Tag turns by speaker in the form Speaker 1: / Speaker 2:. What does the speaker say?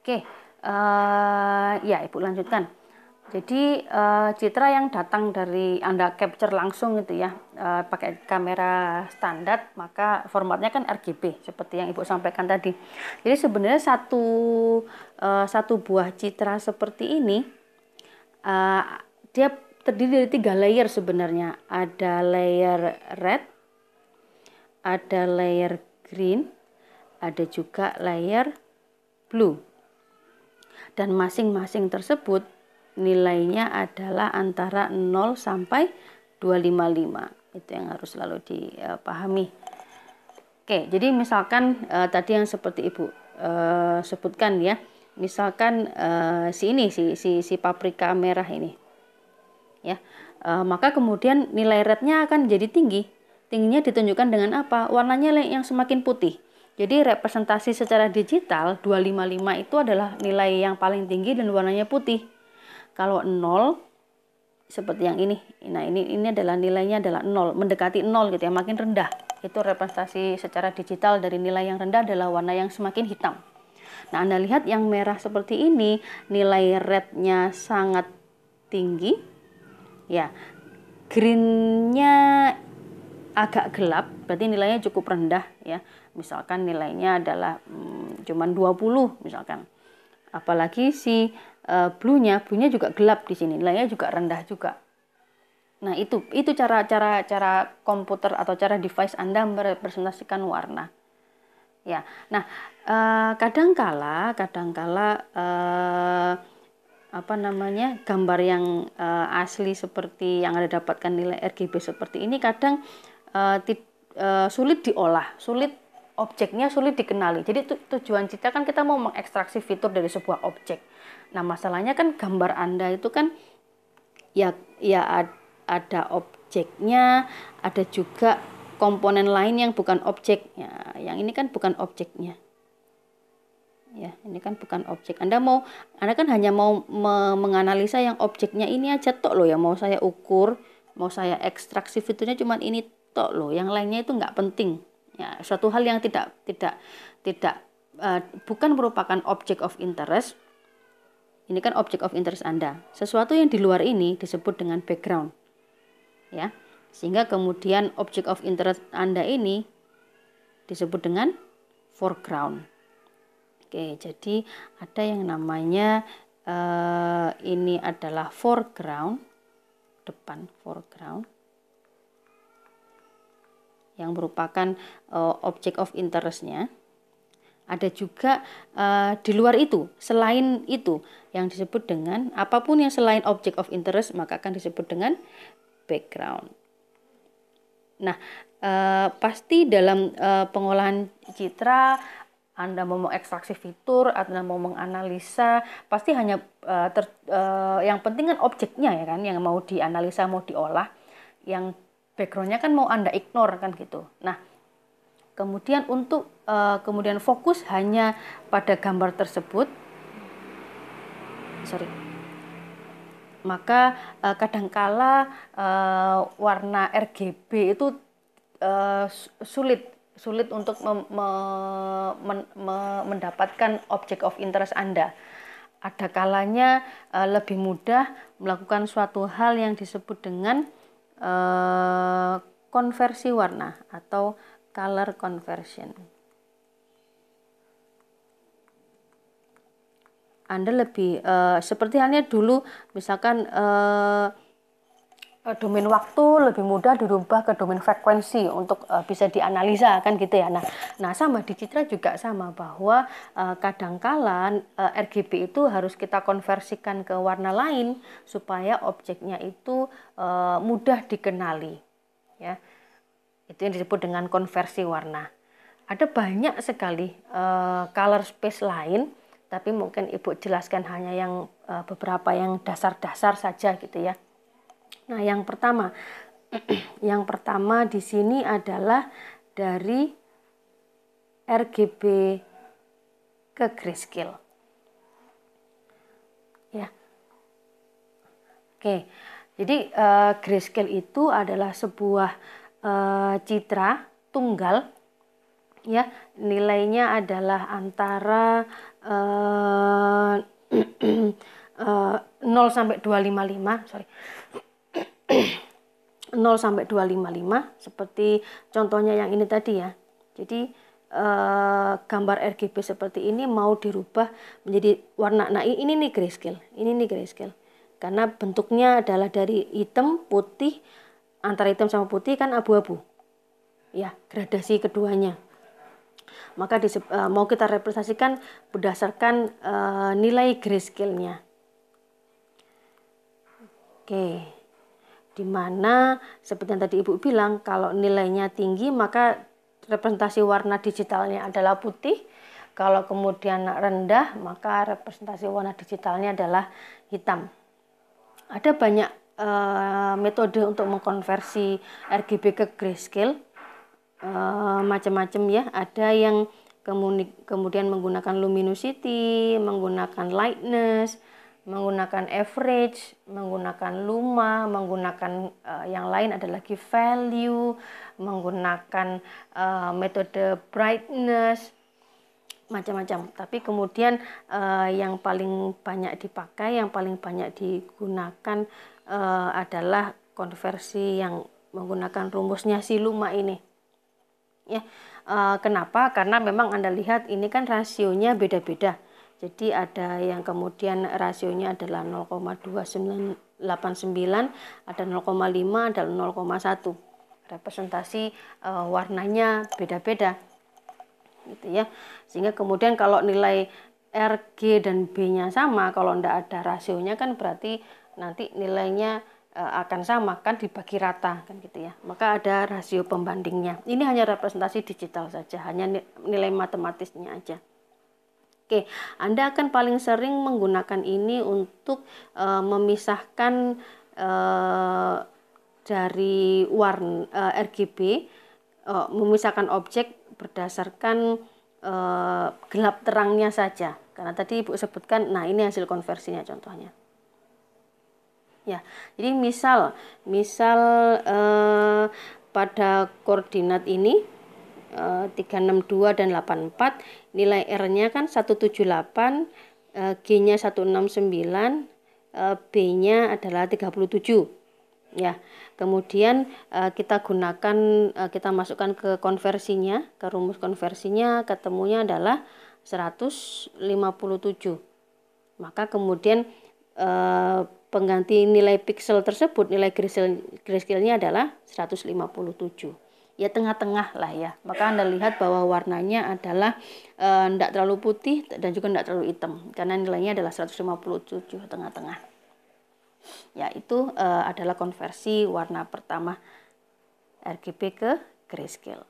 Speaker 1: Oke, ya Ibu lanjutkan. Jadi citra yang datang dari Anda capture langsung gitu ya, pakai kamera standar, maka formatnya kan RGB seperti yang Ibu sampaikan tadi. Jadi sebenarnya satu buah citra seperti ini dia terdiri dari 3 layer sebenarnya. Ada layer red, ada layer green, ada juga layer blue. Dan masing-masing tersebut nilainya adalah antara 0 sampai 255. Itu yang harus selalu dipahami. Oke, jadi misalkan tadi yang seperti Ibu sebutkan ya. Misalkan si paprika merah ini. Ya. Maka kemudian nilai rednya akan jadi tinggi. Tingginya ditunjukkan dengan apa? Warnanya yang semakin putih. Jadi representasi secara digital 255 itu adalah nilai yang paling tinggi dan warnanya putih. Kalau 0 seperti yang ini. Nah, ini adalah nilainya adalah 0, mendekati 0 gitu ya, makin rendah. Itu representasi secara digital dari nilai yang rendah adalah warna yang semakin hitam. Nah, Anda lihat yang merah seperti ini, nilai rednya sangat tinggi. Ya. Greennya agak gelap, berarti nilainya cukup rendah ya. Misalkan nilainya adalah cuman 20 misalkan. Apalagi si blue-nya juga gelap di sini, nilainya juga rendah juga. Nah, itu cara komputer atau cara device Anda merepresentasikan warna. Ya. Nah, kadangkala gambar yang asli seperti yang Anda dapatkan nilai RGB seperti ini kadang sulit diolah, objeknya sulit dikenali. Jadi tujuan kita kan kita mau mengekstraksi fitur dari sebuah objek. Nah, masalahnya kan gambar Anda itu kan ya ada objeknya, ada juga komponen lain yang bukan objek. Ya, yang ini kan bukan objeknya. Ya, ini kan bukan objek. Anda kan hanya mau menganalisa yang objeknya ini aja tok loh ya, mau saya ukur, mau saya ekstraksi fiturnya cuman ini tok loh, yang lainnya itu nggak penting. Ya, suatu hal yang bukan merupakan object of interest. Ini kan object of interest Anda. Sesuatu yang di luar ini disebut dengan background. Ya. Sehingga kemudian object of interest Anda ini disebut dengan foreground. Oke, jadi ada yang namanya ini adalah foreground, depan foreground, yang merupakan object of interest-nya. Ada juga di luar itu, selain itu, yang disebut dengan apapun yang selain object of interest, maka akan disebut dengan background. Nah, pasti dalam pengolahan citra, Anda mau mengekstraksi fitur, Anda mau menganalisa, pasti hanya yang penting kan objeknya ya kan, yang mau dianalisa, mau diolah. Yang backgroundnya kan mau Anda ignore kan gitu. Nah, kemudian untuk kemudian fokus hanya pada gambar tersebut, maka kadangkala warna RGB itu sulit untuk mendapatkan object of interest Anda. Ada kalanya lebih mudah melakukan suatu hal yang disebut dengan konversi warna atau color conversion. Anda lebih seperti halnya dulu misalkan domain waktu lebih mudah dirubah ke domain frekuensi untuk bisa dianalisa kan gitu ya. Nah sama di citra juga sama, bahwa kadangkala RGB itu harus kita konversikan ke warna lain supaya objeknya itu mudah dikenali ya. Itu yang disebut dengan konversi warna. Ada banyak sekali color space lain, tapi mungkin Ibu jelaskan hanya yang beberapa yang dasar-dasar saja gitu ya. Nah, yang pertama di sini adalah dari RGB ke grayscale. Ya. Oke. Jadi grayscale itu adalah sebuah citra tunggal Ya, nilainya adalah antara 0 sampai 255, sorry. 0 sampai 255 seperti contohnya yang ini tadi ya. Jadi gambar RGB seperti ini mau dirubah menjadi warna. Nah, ini nih grayscale. Ini nih grayscale. Karena bentuknya adalah dari hitam, putih, antara hitam sama putih kan abu-abu. Ya, gradasi keduanya. Maka mau kita representasikan berdasarkan nilai grayscale-nya. Oke. Dimana seperti yang tadi Ibu bilang, kalau nilainya tinggi maka representasi warna digitalnya adalah putih. Kalau kemudian rendah maka representasi warna digitalnya adalah hitam. Ada banyak metode untuk mengkonversi RGB ke grayscale, macam-macam ya. Ada yang kemudian menggunakan luminosity, menggunakan lightness, menggunakan average, menggunakan luma, menggunakan yang lain ada lagi value, menggunakan metode brightness, macam-macam. Tapi kemudian yang paling banyak dipakai, yang paling banyak digunakan adalah konversi yang menggunakan rumusnya si luma ini. Ya, kenapa? Karena memang Anda lihat ini kan rasionya beda-beda. Jadi ada yang kemudian rasionya adalah 0,2989, ada 0,5, ada 0,1. Representasi warnanya beda-beda. Gitu ya. Sehingga kemudian kalau nilai R, G dan B-nya sama, kalau tidak ada rasionya kan berarti nanti nilainya akan sama kan, dibagi rata kan gitu ya. Maka ada rasio pembandingnya. Ini hanya representasi digital saja, hanya nilai matematisnya aja. Oke, Anda akan paling sering menggunakan ini untuk memisahkan dari warna RGB, memisahkan objek berdasarkan gelap terangnya saja. Karena tadi Ibu sebutkan, nah ini hasil konversinya contohnya. Ya, jadi misal pada koordinat ini 362 dan 84, nilai R-nya kan 178, G-nya 169, B-nya adalah 37. Ya, kemudian kita gunakan, kita masukkan ke konversinya, ke rumus konversinya, ketemunya adalah 157. Maka kemudian pengganti nilai pixel tersebut, nilai grayscale-nya adalah 157. Ya tengah-tengah lah ya. Maka Anda lihat bahwa warnanya adalah tidak terlalu putih dan juga tidak terlalu hitam. Karena nilainya adalah 157, tengah-tengah. Ya, itu adalah konversi warna pertama RGB ke grayscale.